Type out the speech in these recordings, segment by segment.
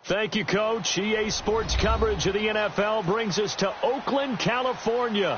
Thank you, Coach. EA Sports coverage of the NFL brings us to Oakland, California.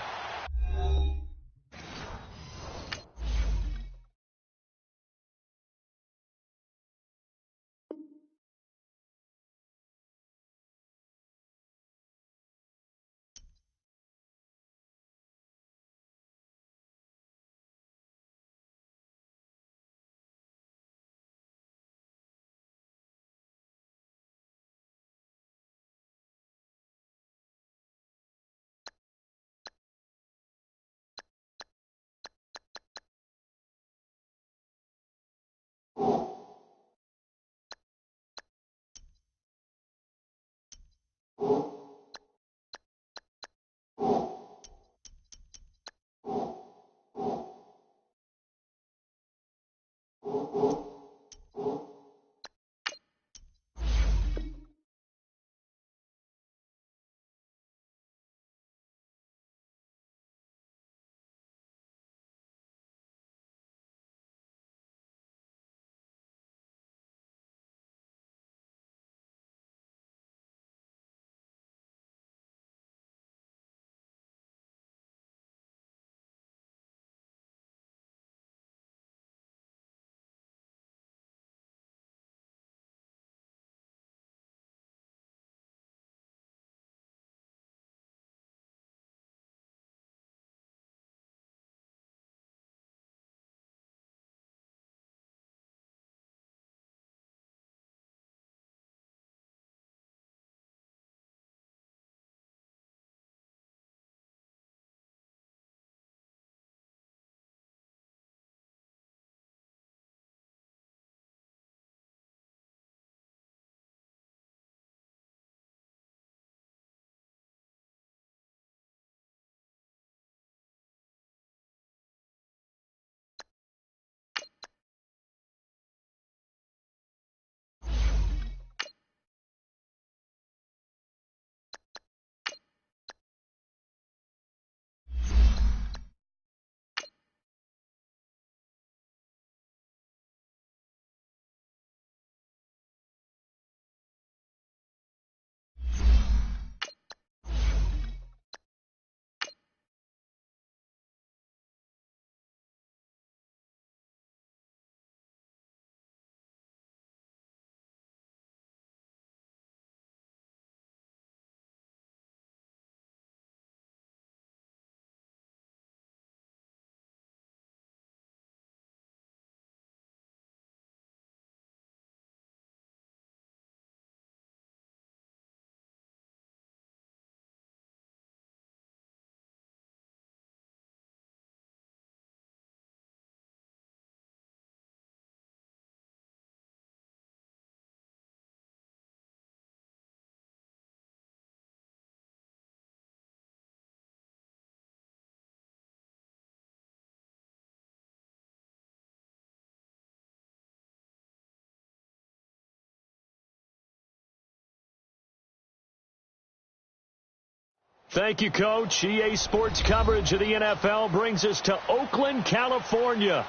Thank you, Coach. EA Sports coverage of the NFL brings us to Oakland, California.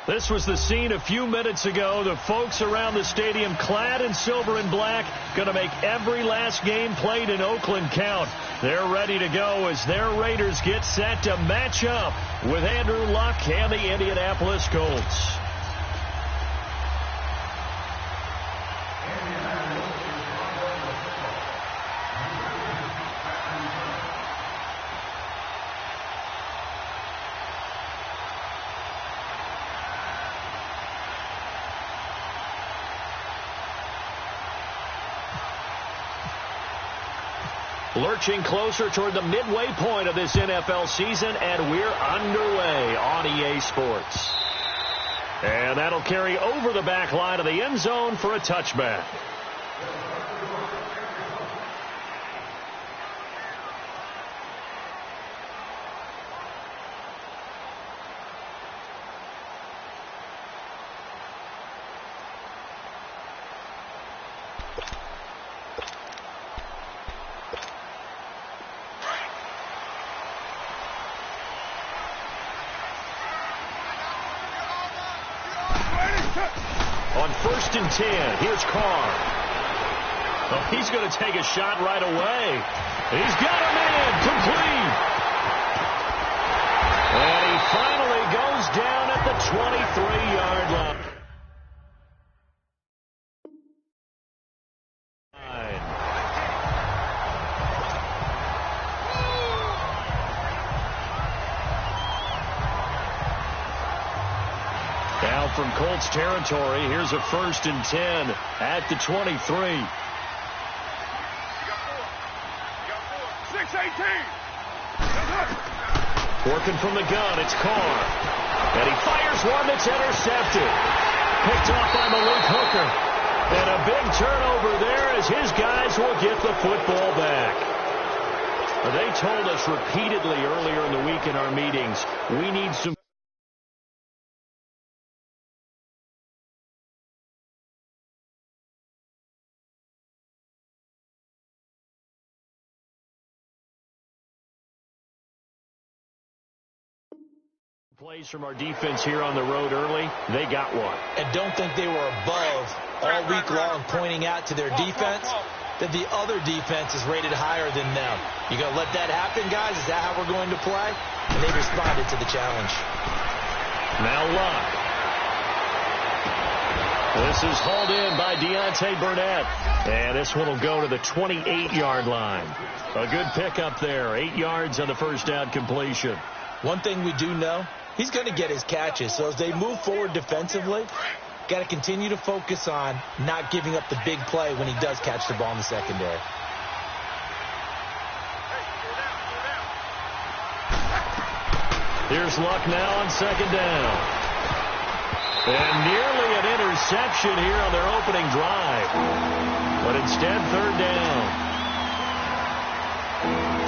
This was the scene a few minutes ago. The folks around the stadium clad in silver and black going to make every last game played in Oakland count. They're ready to go as their Raiders get set to match up with Andrew Luck and the Indianapolis Colts. Lurching closer toward the midway point of this NFL season, and we're underway on EA Sports. And that'll carry over the back line of the end zone for a touchback. On 1st and 10, here's Carr. Oh, he's going to take a shot right away. He's got a man complete. And he finally goes down at the 23-yard line. Now from Colts territory, here's a 1st and 10 at the 23. 6-18. Working from the gun, it's Carr. And he fires one that's intercepted. Picked off by Malik Hooker. And a big turnover there as his guys will get the football back. They told us repeatedly earlier in the week in our meetings, we need some plays from our defense here on the road early. They got one. And don't think they were above all week long pointing out to their defense that the other defense is rated higher than them. You going to let that happen, guys? Is that how we're going to play? And they responded to the challenge. Now Luck. This is hauled in by Deontay Burnett. And this one will go to the 28-yard line. A good pickup there. 8 yards on the first down completion. One thing we do know, he's going to get his catches. So as they move forward defensively, got to continue to focus on not giving up the big play when he does catch the ball in the secondary. Here's Luck now on 2nd down. And nearly an interception here on their opening drive. But instead, 3rd down.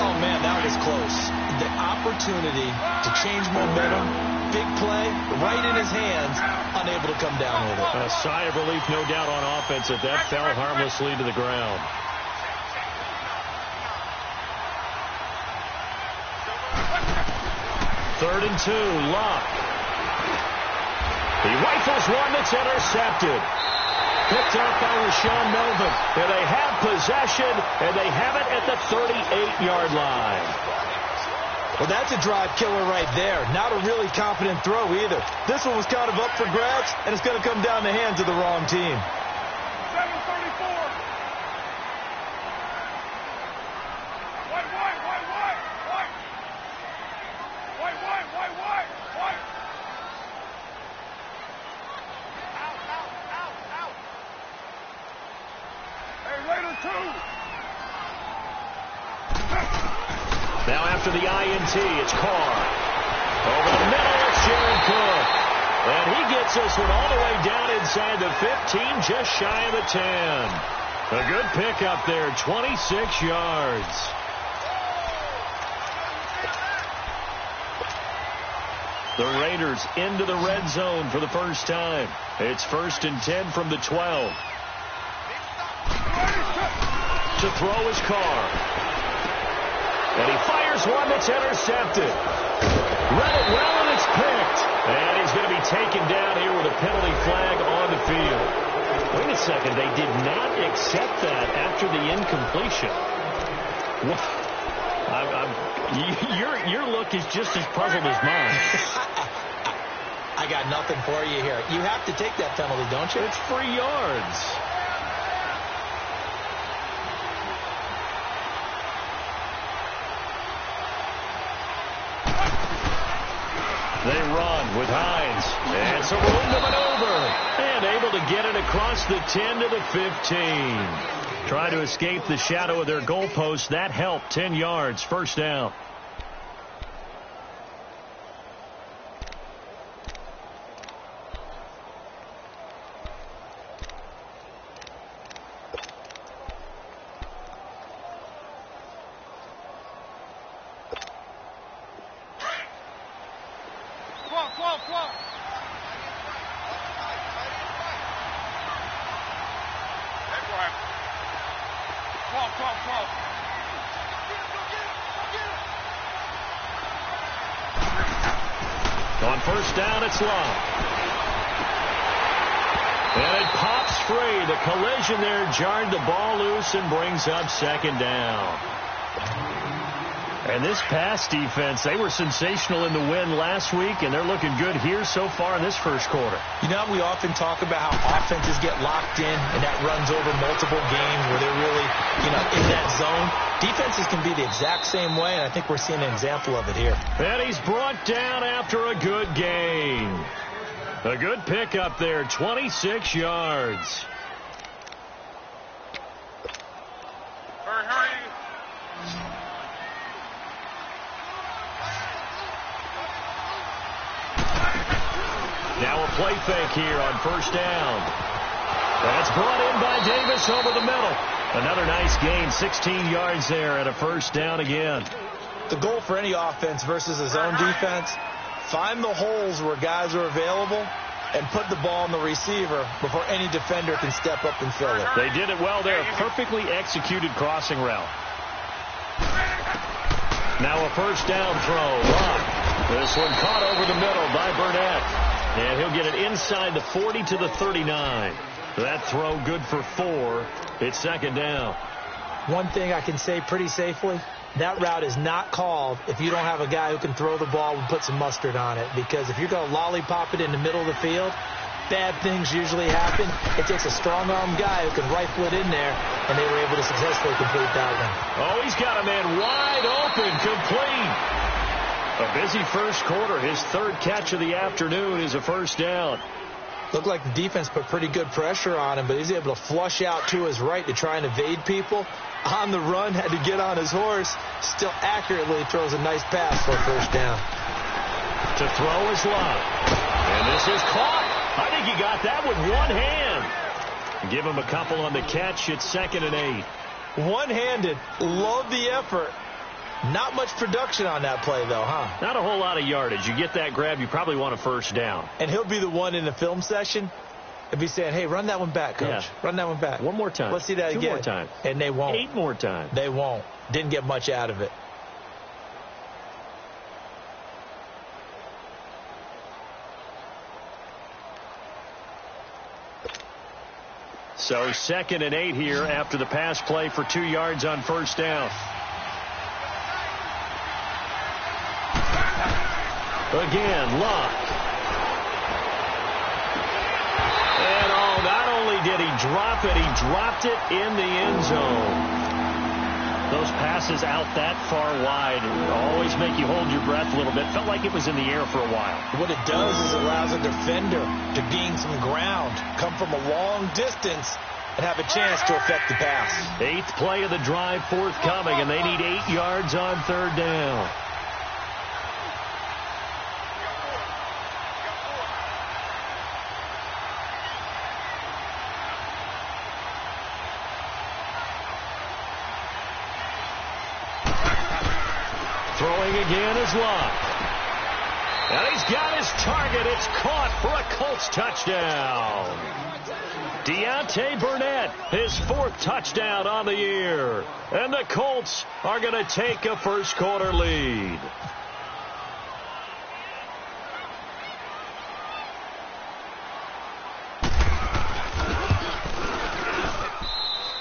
Oh, man, that was close. The opportunity to change momentum, big play, right in his hands, unable to come down with it. A sigh of relief, no doubt, on offense that that fell harmlessly to the ground. Third and 2, Luck. He rifles one that's intercepted. Picked up by Rashawn Melvin. And they have possession, and they have it at the 38-yard line. Well, that's a drive killer right there. Not a really confident throw either. This one was kind of up for grabs, and it's going to come down the hands of the wrong team. 734. White. Hey, Raider 2. Now after the INT, it's Carr. Over the middle, it's Jared Cook. And he gets this one all the way down inside the 15, just shy of the 10. A good pickup there, 26 yards. The Raiders into the red zone for the first time. It's 1st and 10 from the 12. To throw is Carr. And he fires one that's intercepted. Read it well, and it's picked. And he's going to be taken down here with a penalty flag on the field. Wait a second. They did not accept that after the incompletion. Your look is just as puzzled as mine. I got nothing for you here. You have to take that penalty, don't you? It's 3 yards. They run with Hines. And it's a room to maneuver. And able to get it across the 10 to the 15. Try to escape the shadow of their goalpost. That helped. 10 yards. First down. On first down, it's Love. And it pops free. The collision there jarred the ball loose and brings up second down. And this pass defense, they were sensational in the win last week, and they're looking good here so far in this first quarter. You know, we often talk about how offenses get locked in, and that runs over multiple games where they're really, in that zone. Defenses can be the exact same way, and I think we're seeing an example of it here. And he's brought down after a good gain. A good pickup there, 26 yards. Hurry. Now a play fake here on first down. That's brought in by Davis over the middle. Another nice gain, 16 yards there and a first down again. The goal for any offense versus a zone defense, find the holes where guys are available and put the ball on the receiver before any defender can step up and fill it. They did it well there. Perfectly executed crossing route. Now a first down throw. Lock. This one caught over the middle by Burnett. And he'll get it inside the 40 to the 39. That throw good for 4. It's second down. One thing I can say pretty safely, that route is not called if you don't have a guy who can throw the ball and put some mustard on it. Because if you're going to lollipop it in the middle of the field, bad things usually happen. It takes a strong-armed guy who can rifle it in there, and they were able to successfully complete that one. Oh, he's got a man wide open, complete. A busy first quarter. His third catch of the afternoon is a first down. Looked like the defense put pretty good pressure on him, but he's able to flush out to his right to try and evade people. On the run, had to get on his horse. Still accurately throws a nice pass for a first down. To throw is Love. And this is caught. I think he got that with one hand. Give him a couple on the catch. It's 2nd and 8. One-handed. Love the effort. Not much production on that play, though, huh? Not a whole lot of yardage. You get that grab, you probably want a first down. And he'll be the one in the film session and be saying, hey, run that one back, Coach. Yeah. Run that one back. One more time. Let's see that 2 again. more times. And they won't. 8 more times. They won't. Didn't get much out of it. So 2nd and 8 here after the pass play for 2 yards on first down. Again, Locke. And not only did he drop it, he dropped it in the end zone. Those passes out that far wide always make you hold your breath a little bit. Felt like it was in the air for a while. What it does is it allows a defender to gain some ground, come from a long distance, and have a chance to affect the pass. 8th play of the drive forthcoming, and they need 8 yards on third down. Throwing again is Locke. And he's got his target. It's caught for a Colts touchdown. Deontay Burnett, his 4th touchdown on the year. And the Colts are going to take a first quarter lead.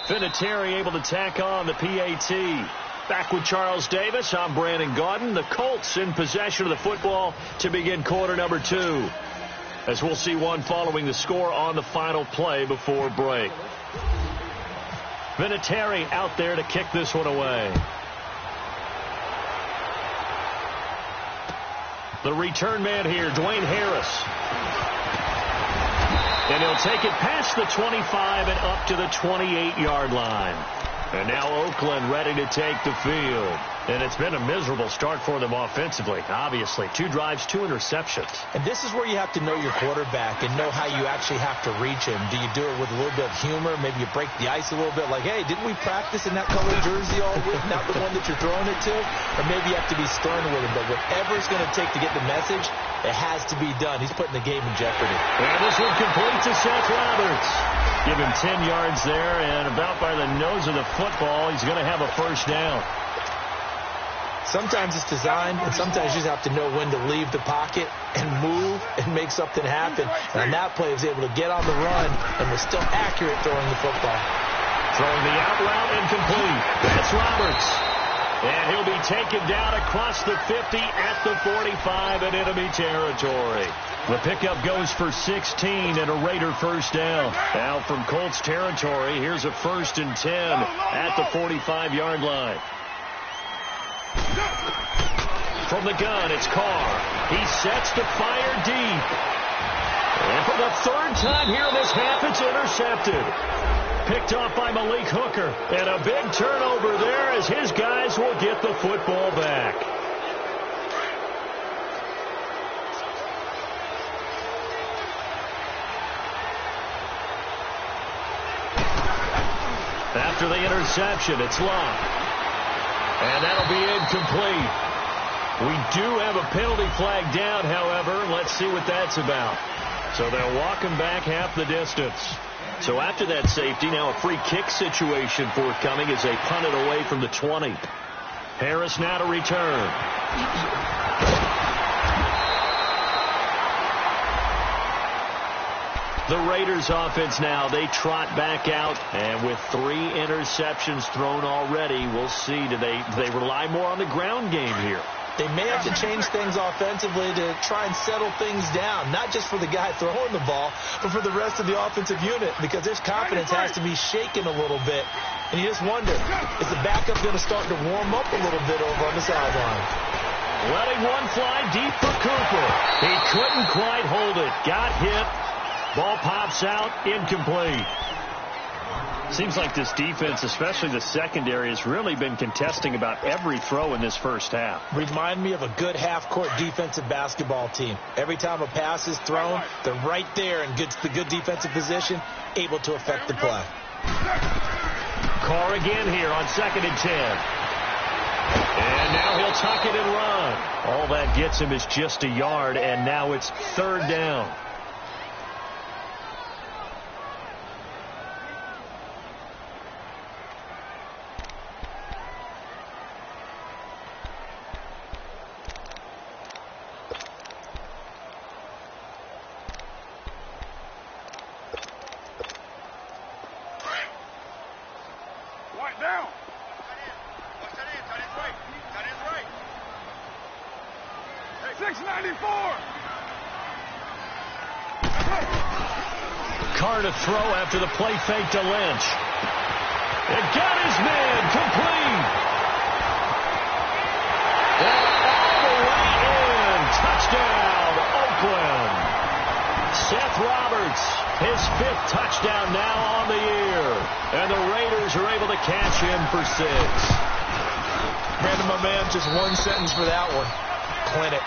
Vinatieri able to tack on the PAT. Back with Charles Davis, I'm Brandon Gaudin. The Colts in possession of the football to begin quarter number 2. As we'll see one following the score on the final play before break. Vinatieri out there to kick this one away. The return man here, Dwayne Harris. And he'll take it past the 25 and up to the 28-yard line. And now Oakland ready to take the field. And it's been a miserable start for them offensively, obviously. 2 drives, 2 interceptions. And this is where you have to know your quarterback and know how you actually have to reach him. Do you do it with a little bit of humor? Maybe you break the ice a little bit like, hey, didn't we practice in that colored jersey all week, not the one that you're throwing it to? Or maybe you have to be stern with him. But whatever it's going to take to get the message, it has to be done. He's putting the game in jeopardy. And this one complete to Seth Roberts. Give him 10 yards there, and about by the nose of the football, he's going to have a first down. Sometimes it's designed, and sometimes you just have to know when to leave the pocket and move and make something happen. And on that play, he was able to get on the run and was still accurate throwing the football. Throwing the out route incomplete. That's Roberts. And he'll be taken down across the 50 at the 45 in enemy territory. The pickup goes for 16 and a Raider first down. Now from Colts territory, here's a 1st and 10 at the 45-yard line. From the gun, it's Carr. He sets to fire deep. And for the 3rd time here in this half, it's intercepted. Picked off by Malik Hooker. And a big turnover there as his guys will get the football back. After the interception, it's Locke. And that'll be incomplete. We do have a penalty flag down, however. Let's see what that's about. So they'll walk him back half the distance. So after that safety, now a free kick situation forthcoming as they punt it away from the 20. Harris now to return. The Raiders offense now, they trot back out, and with 3 interceptions thrown already, we'll see, do they rely more on the ground game here? They may have to change things offensively to try and settle things down, not just for the guy throwing the ball, but for the rest of the offensive unit, because their confidence has to be shaken a little bit. And you just wonder, is the backup going to start to warm up a little bit over on the sideline? Letting one fly deep for Cooper. He couldn't quite hold it. Got hit. Ball pops out, incomplete. Seems like this defense, especially the secondary, has really been contesting about every throw in this first half. Remind me of a good half-court defensive basketball team. Every time a pass is thrown, they're right there and gets the good defensive position, able to affect the play. Carr again here on 2nd and 10. And now he'll tuck it and run. All that gets him is just a yard, and now it's 3rd down. Down. 694. Carr to throw after the play fake to Lynch. It got his man complete. And all the way in. Touchdown, Oakland. Seth Roberts, his 5th touchdown now on the year. And the Raiders are able to catch him for 6. Brandon, my man, just one sentence for that one. Clinic.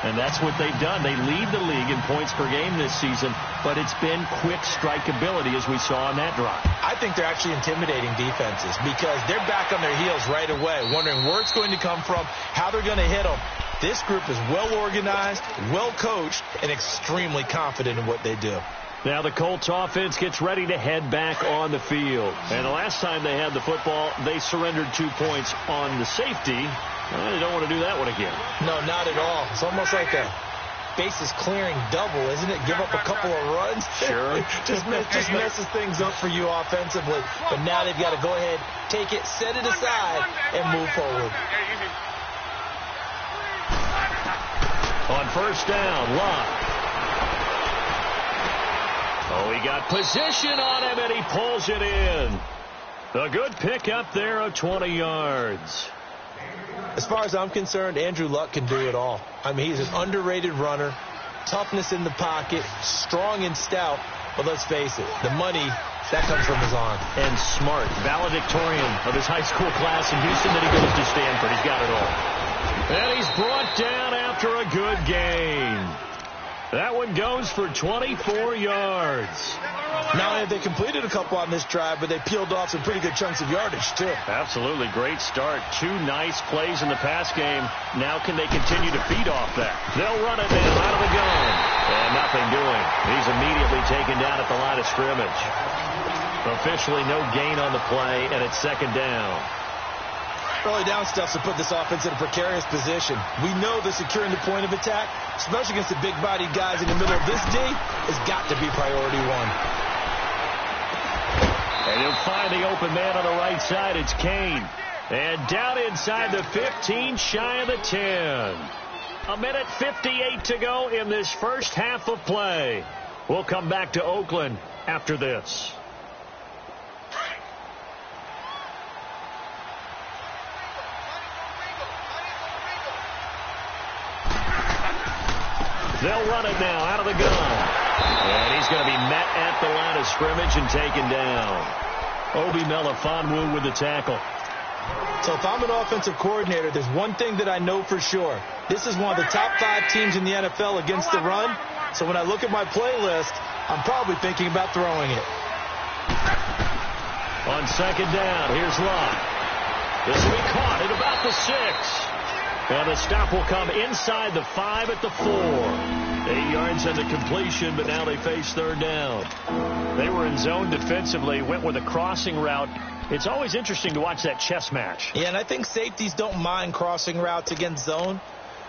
And that's what they've done. They lead the league in points per game this season, but it's been quick strike ability as we saw on that drive. I think they're actually intimidating defenses because they're back on their heels right away, wondering where it's going to come from, how they're going to hit them. This group is well organized, well coached, and extremely confident in what they do. Now the Colts offense gets ready to head back on the field. And the last time they had the football, they surrendered 2 points on the safety. Well, they don't want to do that one again. No, not at all. It's almost like a bases clearing double, isn't it? Give up a couple of runs. Sure. just messes things up for you offensively. But now they've got to go ahead, take it, set it aside, and move forward. On 1st down, Locke. Oh, he got position on him, and he pulls it in. A good pick up there of 20 yards. As far as I'm concerned, Andrew Luck can do it all. I mean, he's an underrated runner, toughness in the pocket, strong and stout. But let's face it, the money, that comes from his arm. And smart, valedictorian of his high school class in Houston. Then he goes to Stanford. He's got it all. And he's brought down after a good gain. That one goes for 24 yards. Not only have they completed a couple on this drive, but they peeled off some pretty good chunks of yardage, too. Absolutely. Great start. 2 nice plays in the pass game. Now can they continue to feed off that? They'll run it down out of the gun. And nothing doing. He's immediately taken down at the line of scrimmage. Officially no gain on the play, and it's 2nd down. Early down stuff to put this offense in a precarious position. We know that securing the point of attack, especially against the big-bodied guys in the middle of this D, has got to be priority one. And he'll find the open man on the right side. It's Kane. And down inside the 15, shy of the 10. 1:58 to go in this first half of play. We'll come back to Oakland after this. They'll run it now out of the gun. And he's going to be met at the line of scrimmage and taken down. Obi Melifonwu with the tackle. So if I'm an offensive coordinator, there's one thing that I know for sure. This is one of the top 5 teams in the NFL against the run. So when I look at my playlist, I'm probably thinking about throwing it. On second down, here's Locke. This will be caught at about the 6. And the stop will come inside the 5 at the 4. 8 yards on the completion, but now they face third down. They were in zone defensively, went with a crossing route. It's always interesting to watch that chess match. Yeah, and I think safeties don't mind crossing routes against zone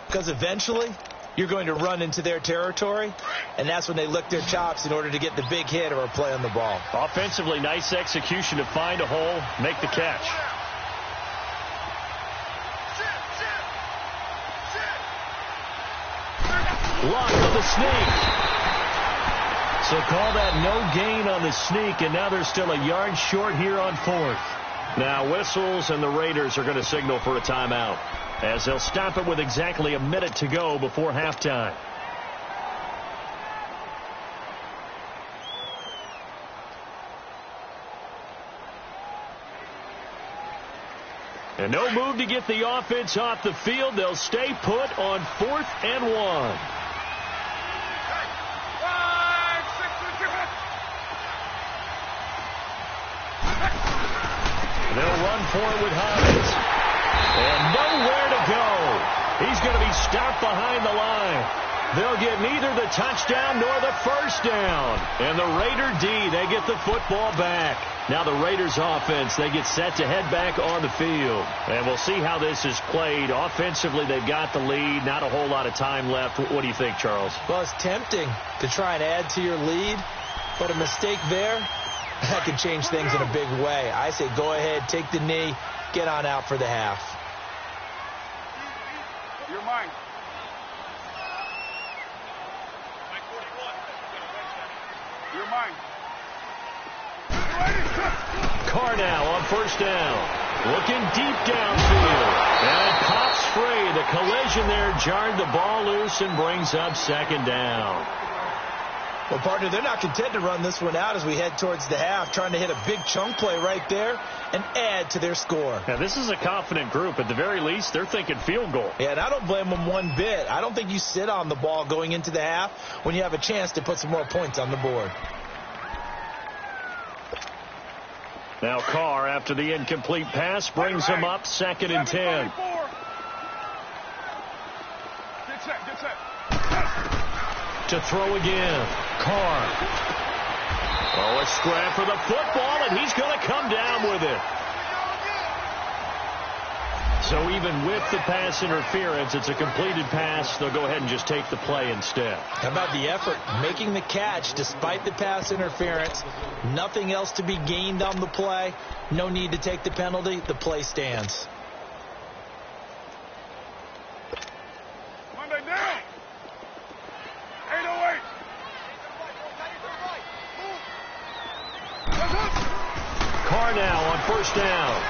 because eventually you're going to run into their territory, and that's when they lick their chops in order to get the big hit or a play on the ball. Offensively, nice execution to find a hole, make the catch. Lock on the sneak. So call that no gain on the sneak, and now they're still a yard short here on 4th. Now whistles, and the Raiders are going to signal for a timeout as they'll stop it with exactly a minute to go before halftime. And no move to get the offense off the field. They'll stay put on 4th and 1. They'll run for it with Hines. And nowhere to go. He's going to be stopped behind the line. They'll get neither the touchdown nor the first down. And the Raider D, they get the football back. Now the Raiders offense, they get set to head back on the field. And we'll see how this is played. Offensively, they've got the lead. Not a whole lot of time left. What do you think, Charles? Well, it's tempting to try and add to your lead, but a mistake there, that could change things in a big way. I say go ahead, take the knee, get on out for the half. You're mine. You're mine. Carr now on first down. Looking deep downfield. And it pops free. The collision there jarred the ball loose and brings up second down. Well, partner, they're not content to run this one out as we head towards the half, trying to hit a big chunk play right there and add to their score. Now, this is a confident group. At the very least, they're thinking field goal. Yeah, and I don't blame them one bit. I don't think you sit on the ball going into the half when you have a chance to put some more points on the board. Now Carr, after the incomplete pass, brings him up 2nd and 10. Get set. To throw again. Carr. Oh, a scrap for the football, and he's going to come down with it. So even with the pass interference, it's a completed pass. They'll go ahead and just take the play instead. How about the effort? Making the catch despite the pass interference. Nothing else to be gained on the play. No need to take the penalty. The play stands. Monday down. 808. Carr now on first down.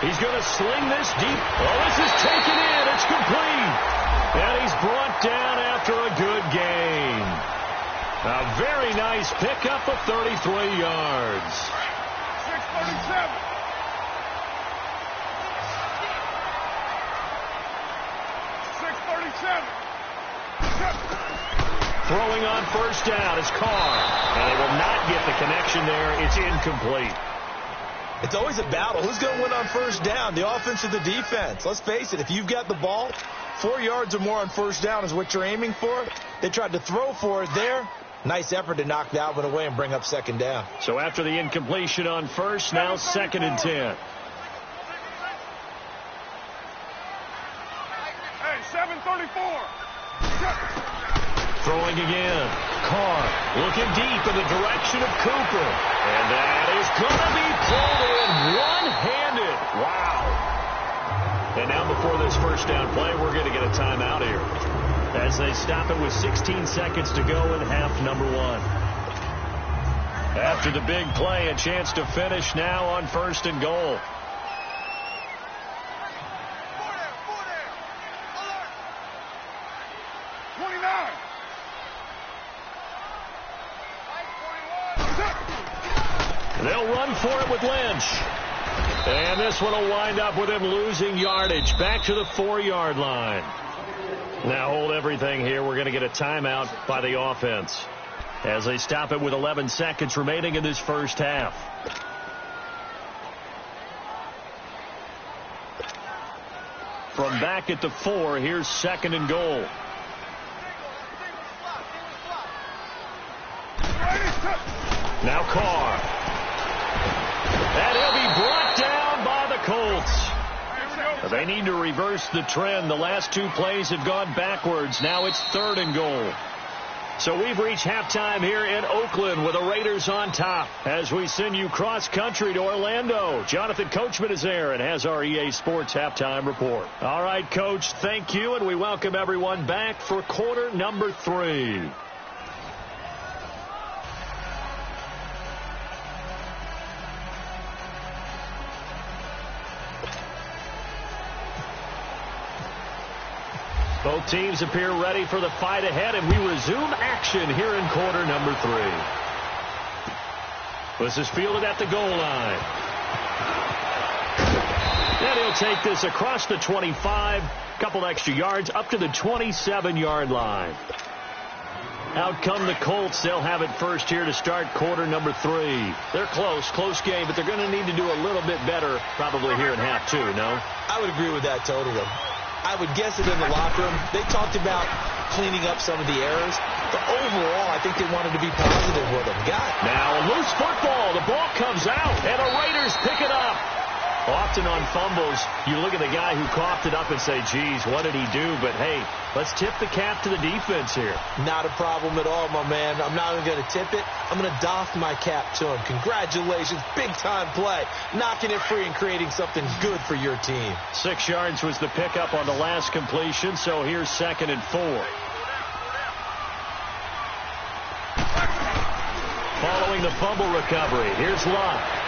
He's going to sling this deep. Oh, this is taken in. It's complete. And he's brought down after a good gain. A very nice pickup of 33 yards. 637. 637. Throwing on first down is Carr. And they will not get the connection there. It's incomplete. It's always a battle. Who's going to win on first down, the offense or the defense? Let's face it, if you've got the ball, 4 yards or more on first down is what you're aiming for. They tried to throw for it there. Nice effort to knock that one away and bring up second down. So after the incompletion on first, now 2nd and 10. Carr looking deep in the direction of Cooper. And that is going to be pulled in one-handed. Wow. And now before this first down play, we're going to get a timeout here as they stop it with 16 seconds to go in half number 1. After the big play, a chance to finish now on 1st and goal. They'll run for it with Lynch. And this one will wind up with him losing yardage back to the 4-yard line. Now hold everything here. We're going to get a timeout by the offense as they stop it with 11 seconds remaining in this first half. From back at the 4, here's 2nd and goal. Now Carr. And he'll be brought down by the Colts. They need to reverse the trend. The last 2 plays have gone backwards. Now it's 3rd and goal. So we've reached halftime here in Oakland with the Raiders on top as we send you cross-country to Orlando. Jonathan Coachman is there and has our EA Sports halftime report. All right, Coach, thank you, and we welcome everyone back for quarter number 3. Both teams appear ready for the fight ahead, and we resume action here in quarter number 3. This is fielded at the goal line. And he'll take this across the 25, couple extra yards, up to the 27-yard line. Out come the Colts. They'll have it first here to start quarter number 3. They're close game, but they're going to need to do a little bit better probably here in half 2, no? I would agree with that totally. I would guess it in the locker room. They talked about cleaning up some of the errors, but overall, I think they wanted to be positive with them. Now a loose football. The ball comes out, and the Raiders pick it up. Often on fumbles, you look at the guy who coughed it up and say, geez, what did he do? But, hey, let's tip the cap to the defense here. Not a problem at all, my man. I'm not even going to tip it. I'm going to doff my cap to him. Congratulations. Big-time play. Knocking it free and creating something good for your team. 6 yards was the pickup on the last completion, so here's 2nd and 4. Following the fumble recovery, here's Luck.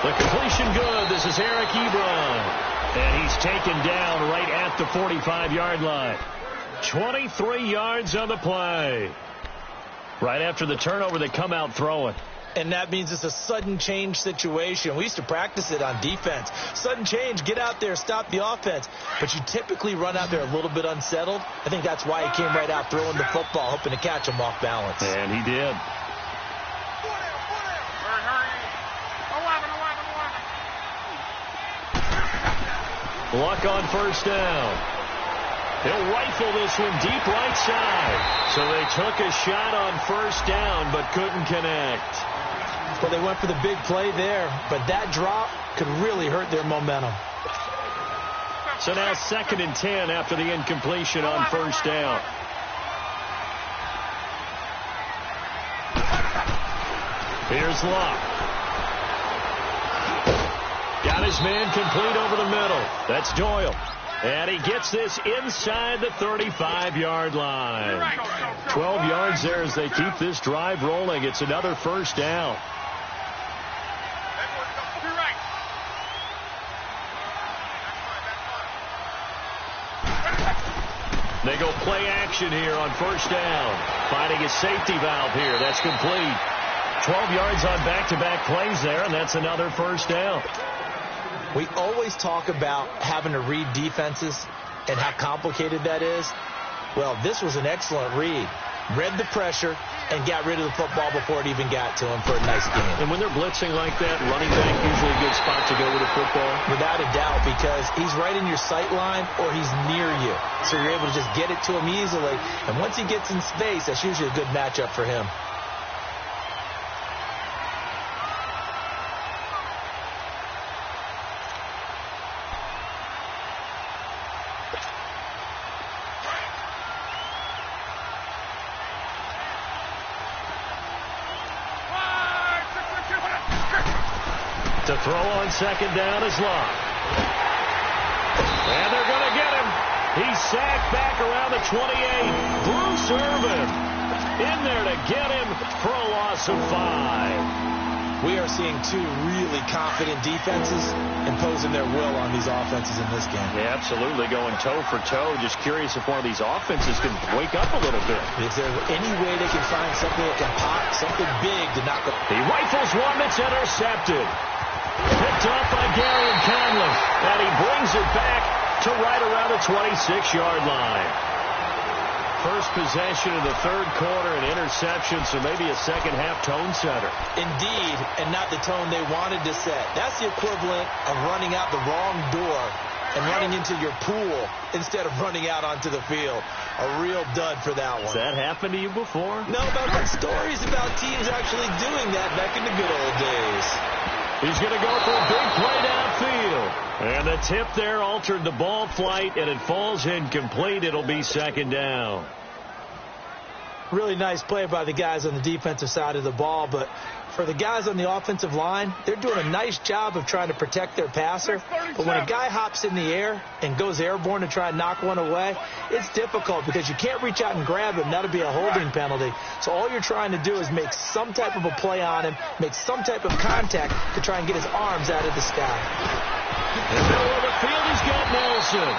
The completion good. This is Eric Ebron. And he's taken down right at the 45-yard line. 23 yards on the play. Right after the turnover, they come out throwing. And that means it's a sudden change situation. We used to practice it on defense. Sudden change, get out there, stop the offense. But you typically run out there a little bit unsettled. I think that's why he came right out throwing the football, hoping to catch him off balance. And he did. Luck on first down. He'll rifle this one deep right side. So they took a shot on first down but couldn't connect. Well, they went for the big play there, but that drop could really hurt their momentum. So now 2nd and 10 after the incompletion on first down. Here's Luck. Got his man complete over the middle. That's Doyle. And he gets this inside the 35-yard line. 12 yards there as they keep this drive rolling. It's another first down. They go play action here on first down. Finding a safety valve here. That's complete. 12 yards on back-to-back plays there, and that's another first down. We always talk about having to read defenses and how complicated that is. Well, this was an excellent read. Read the pressure and got rid of the football before it even got to him for a nice game. And when they're blitzing like that, running back usually a good spot to go with the football. Without a doubt, because he's right in your sight line or he's near you. So you're able to just get it to him easily. And once he gets in space, that's usually a good matchup for him. To throw on second down is Love. And they're going to get him. He's sacked back around the 28. Bruce Irvin in there to get him for a loss of 5. We are seeing two really confident defenses imposing their will on these offenses in this game. Yeah, absolutely, going toe for toe. Just curious if one of these offenses can wake up a little bit. If there's any way they can find something that can pop, something big to knock them. He rifles one that's intercepted. Picked up by Gary Conley. And he brings it back to right around the 26-yard line. First possession of the third quarter, an interception, so maybe a second-half tone setter. Indeed, and not the tone they wanted to set. That's the equivalent of running out the wrong door and running into your pool instead of running out onto the field. A real dud for that one. Has that happened to you before? No, but I've got stories about teams actually doing that back in the good old days. He's going to go for a big play downfield. And the tip there altered the ball flight, and it falls incomplete. It'll be second down. Really nice play by the guys on the defensive side of the ball, but for the guys on the offensive line, they're doing a nice job of trying to protect their passer. But when a guy hops in the air and goes airborne to try and knock one away, it's difficult because you can't reach out and grab him. That'll be a holding penalty. So all you're trying to do is make some type of a play on him, make some type of contact to try and get his arms out of the sky. In the middle of the field, he's got Nelson.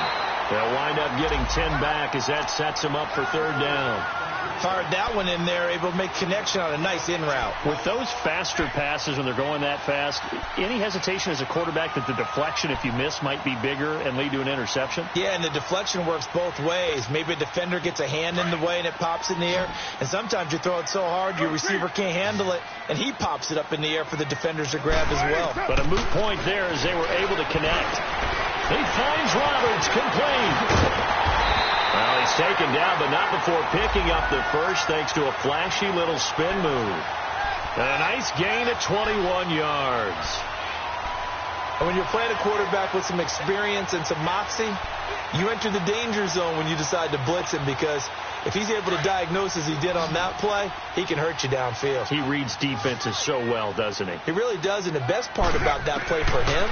They'll wind up getting 10 back as that sets him up for third down. Fired that one in there, able to make connection on a nice in route. With those faster passes when they're going that fast, any hesitation as a quarterback that the deflection, if you miss, might be bigger and lead to an interception? Yeah, and the deflection works both ways. Maybe a defender gets a hand in the way and it pops in the air. And sometimes you throw it so hard your receiver can't handle it, and he pops it up in the air for the defenders to grab as well. But a moot point there as they were able to connect. He finds Roberts, complete. Well, he's taken down, but not before picking up the first thanks to a flashy little spin move. And a nice gain at 21 yards. And when you're playing a quarterback with some experience and some moxie, you enter the danger zone when you decide to blitz him, because if he's able to diagnose as he did on that play, he can hurt you downfield. He reads defenses so well, doesn't he? He really does, and the best part about that play for him,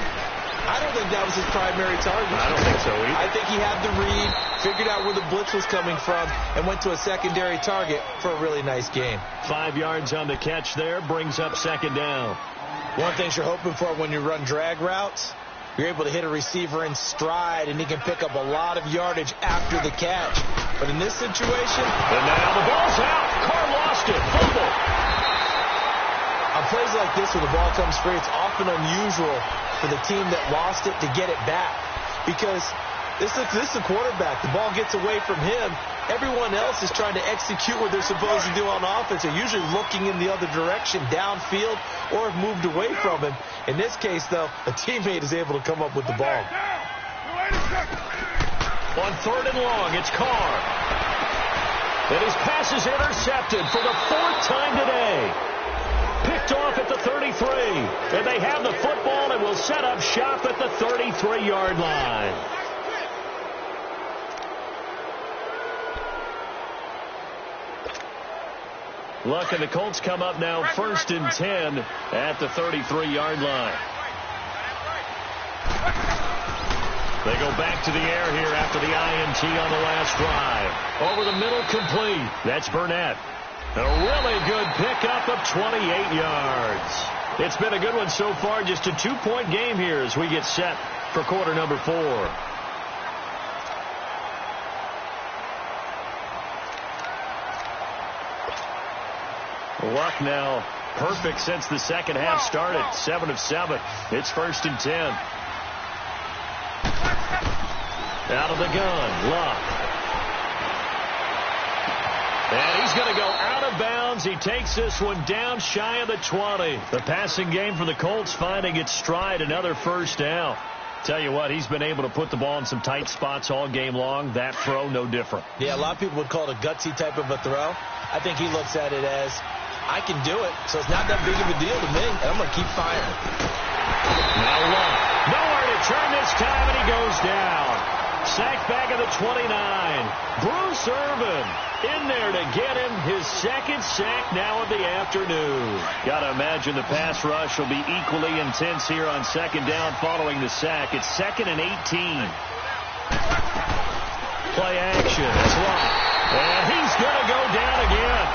I don't think that was his primary target. I don't think so either. I think he had the read, figured out where the blitz was coming from, and went to a secondary target for a really nice gain. 5 yards on the catch there, brings up second down. One of the things you're hoping for when you run drag routes, you're able to hit a receiver in stride, and he can pick up a lot of yardage after the catch. But in this situation... And now the ball's out. Carr lost it. Fumble. On plays like this where the ball comes free, it's often unusual for the team that lost it to get it back. Because this is a quarterback. The ball gets away from him. Everyone else is trying to execute what they're supposed to do on offense. They're usually looking in the other direction, downfield, or have moved away from him. In this case, though, a teammate is able to come up with the ball. On third and long, it's Carr. And his pass is intercepted for the fourth time today. Picked off at the 33. And they have the football and will set up shop at the 33-yard line. Luck and the Colts come up now first and 10 at the 33-yard line. They go back to the air here after the INT on the last drive. Over the middle, complete. That's Burnett. A really good pickup of 28 yards. It's been a good one so far. Just a 2-point game here as we get set for quarter number 4. Luck now perfect since the second half started. 7 of 7. It's first and 10. Out of the gun, Luck. And he's going to go out of bounds. He takes this one down shy of the 20. The passing game for the Colts finding its stride. Another first down. Tell you what, he's been able to put the ball in some tight spots all game long. That throw, no different. Yeah, a lot of people would call it a gutsy type of a throw. I think he looks at it as, I can do it, so it's not that big of a deal to me, and I'm going to keep firing. Now Luck. Nowhere to turn this time, and he goes down. Sacked back at the 29. Bruce Irvin in there to get him his second sack now of the afternoon. Got to imagine the pass rush will be equally intense here on second down following the sack. It's 2nd and 18. Play action. That's right. And he's going to go down again.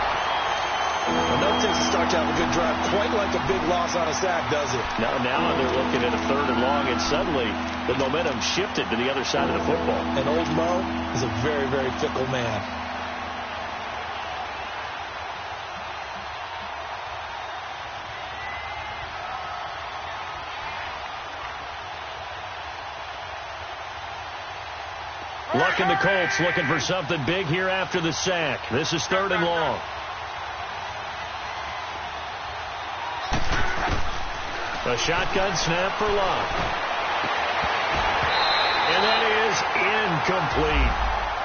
Enough takes to start to have a good drive. Quite like a big loss on a sack, does it? Now they're looking at a 3rd and long, and suddenly the momentum shifted to the other side of the football. And Old Mo is a very, very fickle man. Luck and the Colts looking for something big here after the sack. This is 3rd and long. A shotgun snap for Luck. And that is incomplete.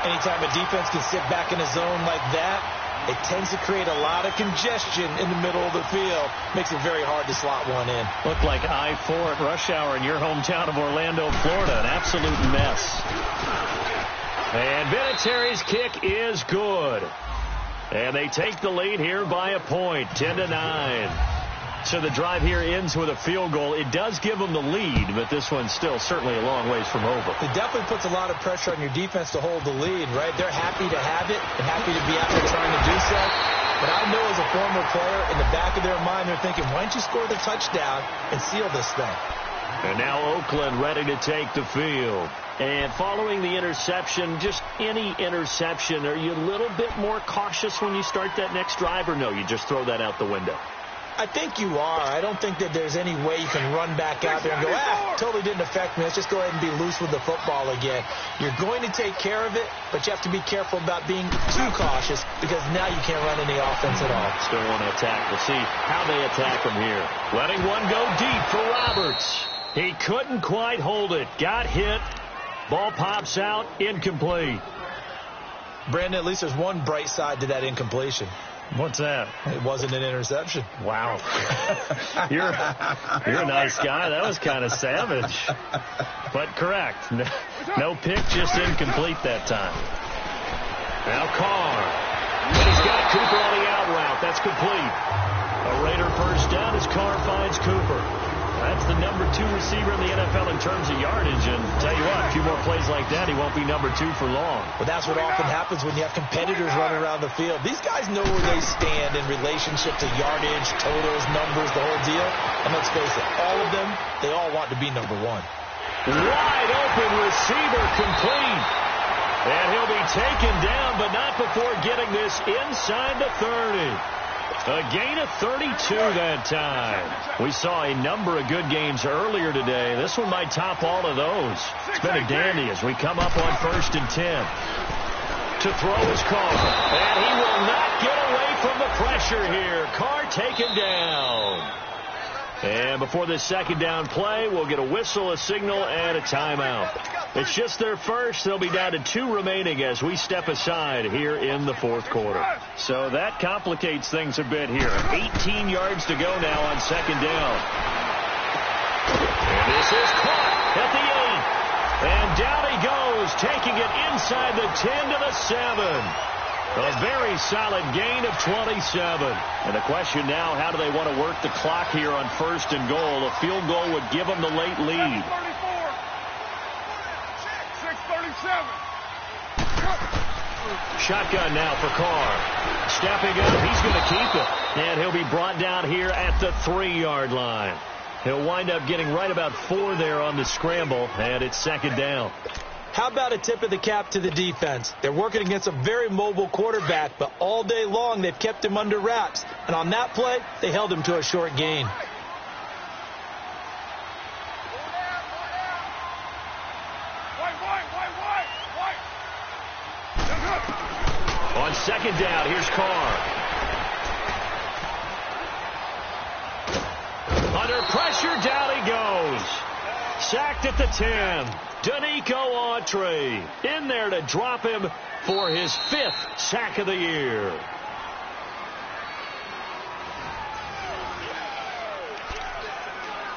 Anytime a defense can sit back in a zone like that, it tends to create a lot of congestion in the middle of the field. Makes it very hard to slot one in. Looked like I-4 at rush hour in your hometown of Orlando, Florida. An absolute mess. And Vinatieri's kick is good. And they take the lead here by a point, 10-9. So the drive here ends with a field goal. It does give them the lead, but this one's still certainly a long ways from over. It definitely puts a lot of pressure on your defense to hold the lead, right? They're happy to have it and happy to be out there trying to do so. But I know as a former player, in the back of their mind, they're thinking, why don't you score the touchdown and seal this thing? And now Oakland ready to take the field. And following the interception, just any interception, are you a little bit more cautious when you start that next drive, or no, you just throw that out the window? I think you are. I don't think that there's any way you can run back out there and go, totally didn't affect me. Let's just go ahead and be loose with the football again. You're going to take care of it, but you have to be careful about being too cautious because now you can't run any offense at all. Still want to attack. We'll see how they attack them here. Letting one go deep for Roberts. He couldn't quite hold it. Got hit. Ball pops out. Incomplete. Brandon, at least there's one bright side to that incompletion. What's that? It wasn't an interception. Wow. You're a nice guy. That was kind of savage. But correct. No pick, just incomplete that time. Now Carr. And he's got Cooper on the out route. That's complete. A Raider first down as Carr finds Cooper. That's the number 2 receiver in the NFL in terms of yardage. And tell you what, a few more plays like that, he won't be number 2 for long. But that's what often happens when you have competitors running around the field. These guys know where they stand in relationship to yardage, totals, numbers, the whole deal. And let's face it, all of them, they all want to be number 1. Wide open receiver complete. And he'll be taken down, but not before getting this inside the 30. A gain of 32 that time. We saw a number of good games earlier today. This one might top all of those. It's been a dandy as we come up on 1st and 10. To throw is Carr. And he will not get away from the pressure here. Carr taken down. And before this second down play, we'll get a whistle, a signal, and a timeout. It's just their first. They'll be down to 2 remaining as we step aside here in the 4th quarter. So that complicates things a bit here. 18 yards to go now on second down. And this is caught at the 8. And down he goes, taking it inside the 10 to the 7. A very solid gain of 27. And the question now, how do they want to work the clock here on 1st and goal? A field goal would give them the late lead. 6:37. Shotgun now for Carr. Stepping up, he's going to keep it. And he'll be brought down here at the 3-yard line. He'll wind up getting right about 4 there on the scramble, and it's second down. How about a tip of the cap to the defense? They're working against a very mobile quarterback, but all day long they've kept him under wraps. And on that play, they held him to a short gain. On second down, here's Carr. Under pressure, down he goes. Sacked at the 10. Danico Autry in there to drop him for his 5th sack of the year.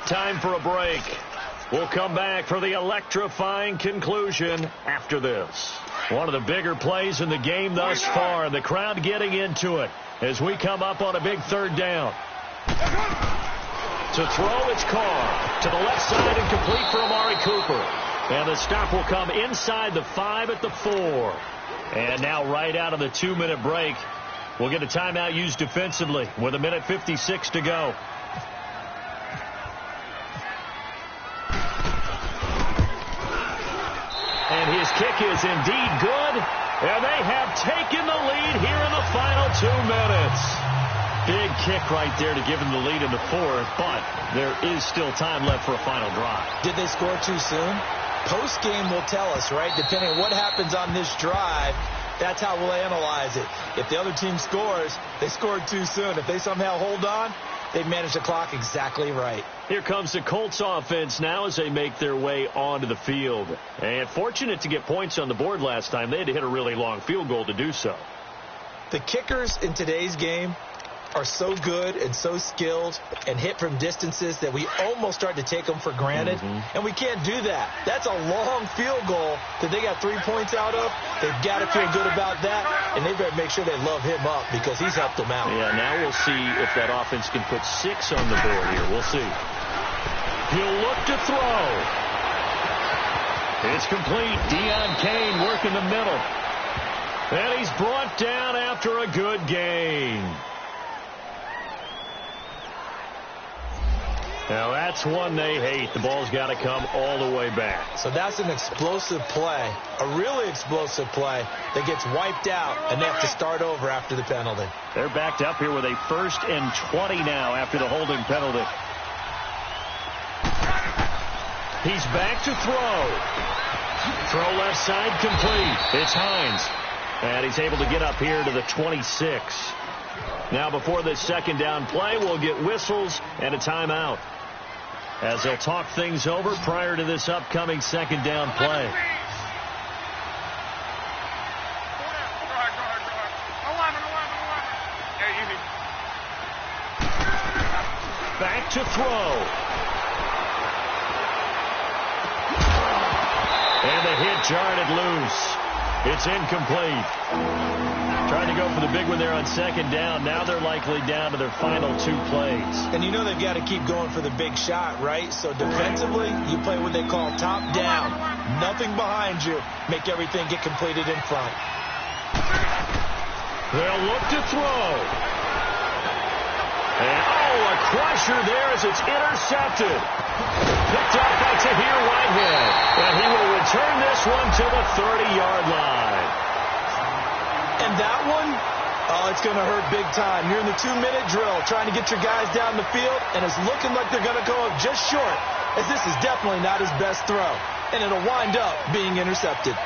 Time for a break. We'll come back for the electrifying conclusion after this. One of the bigger plays in the game thus far, and the crowd getting into it as we come up on a big third down. To throw, it's Carr to the left side and complete for Amari Cooper. And the stop will come inside the 5 at the 4. And now right out of the 2-minute break, we'll get a timeout used defensively with 1:56 to go. And his kick is indeed good. And they have taken the lead here in the final 2 minutes. Big kick right there to give them the lead in the 4th, but there is still time left for a final drive. Did they score too soon? Post-game will tell us, right? Depending on what happens on this drive, that's how we'll analyze it. If the other team scores, they scored too soon. If they somehow hold on, they've managed the clock exactly right. Here comes the Colts offense now as they make their way onto the field. And fortunate to get points on the board last time. They had to hit a really long field goal to do so. The kickers in today's game are so good and so skilled and hit from distances that we almost start to take them for granted. And we can't do that. That's a long field goal that they got 3 points out of. They've got to feel good about that, and they better make sure they love him up because he's helped them out. Yeah, now we'll see if that offense can put 6 on the board here. We'll see. He'll look to throw. It's complete. Deion Kane working the middle. And he's brought down after a good gain. Now, that's one they hate. The ball's got to come all the way back. So that's an explosive play, a really explosive play that gets wiped out, and they have to start over after the penalty. They're backed up here with a 1st and 20 now after the holding penalty. He's back to throw. Throw left side complete. It's Hines. And he's able to get up here to the 26. Now, before this second down play, we'll get whistles and a timeout, as they'll talk things over prior to this upcoming second down play. Back to throw. And the hit jarred it loose. It's incomplete. Trying to go for the big one there on second down. Now they're likely down to their final 2 plays. And you know they've got to keep going for the big shot, right? So defensively, you play what they call top down. Nothing behind you. Make everything get completed in front. They'll look to throw. And, a crusher there as it's intercepted. Picked up by Tahir Whitehead. And he will return this one to the 30-yard line. And that one, it's going to hurt big time. You're in the 2-minute drill trying to get your guys down the field, and it's looking like they're going to go up just short, as this is definitely not his best throw. And it'll wind up being intercepted.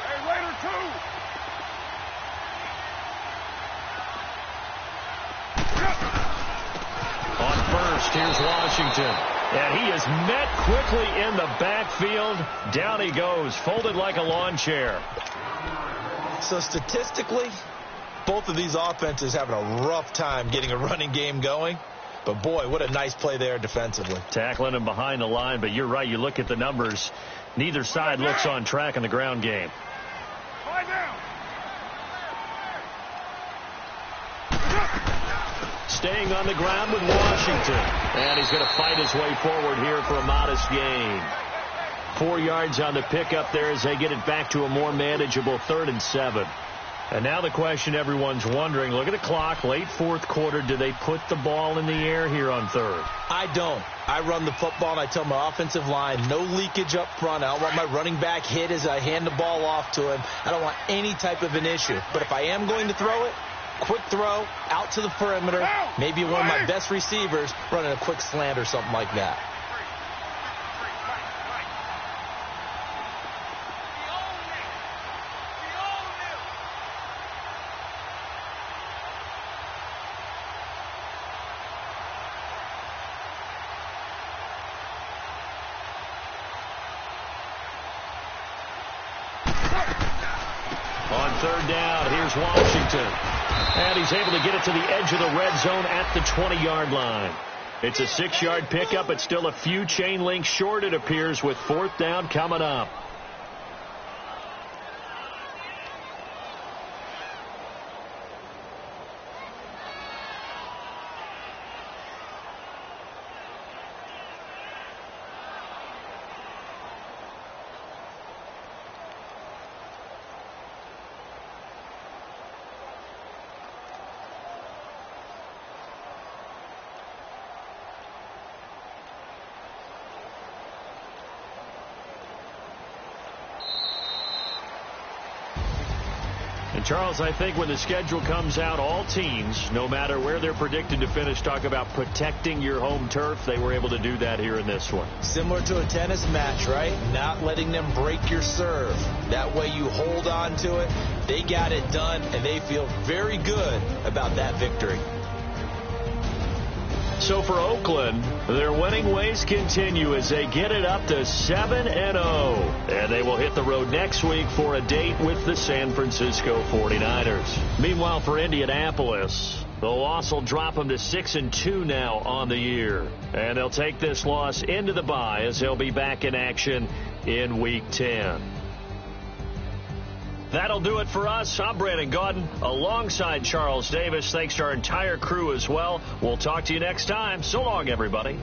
Hey, Raider 2. On first, here's Washington. And he is met quickly in the backfield. Down he goes, folded like a lawn chair. So statistically, both of these offenses having a rough time getting a running game going. But, boy, what a nice play there defensively. Tackling him behind the line, but you're right. You look at the numbers. Neither side looks on track in the ground game. Lie down. Staying on the ground with Washington. And he's going to fight his way forward here for a modest gain. 4 yards on the pickup there as they get it back to a more manageable 3rd and 7. And now the question everyone's wondering, look at the clock, late 4th quarter, do they put the ball in the air here on 3rd? I don't. I run the football, and I tell my offensive line, no leakage up front. I don't want my running back hit as I hand the ball off to him. I don't want any type of an issue. But if I am going to throw it, quick throw out to the perimeter, maybe one of my best receivers running a quick slant or something like that. On third down, here's Washington. And he's able to get it to the edge of the red zone at the 20-yard line. It's a 6-yard pickup. It's still a few chain links short, it appears, with fourth down coming up. Charles, I think when the schedule comes out, all teams, no matter where they're predicted to finish, talk about protecting your home turf. They were able to do that here in this one. Similar to a tennis match, right? Not letting them break your serve. That way you hold on to it. They got it done, and they feel very good about that victory. So for Oakland, their winning ways continue as they get it up to 7-0. And they will hit the road next week for a date with the San Francisco 49ers. Meanwhile, for Indianapolis, the loss will drop them to 6-2 now on the year. And they'll take this loss into the bye as they'll be back in action in Week 10. That'll do it for us. I'm Brandon Gaudin alongside Charles Davis. Thanks to our entire crew as well. We'll talk to you next time. So long, everybody.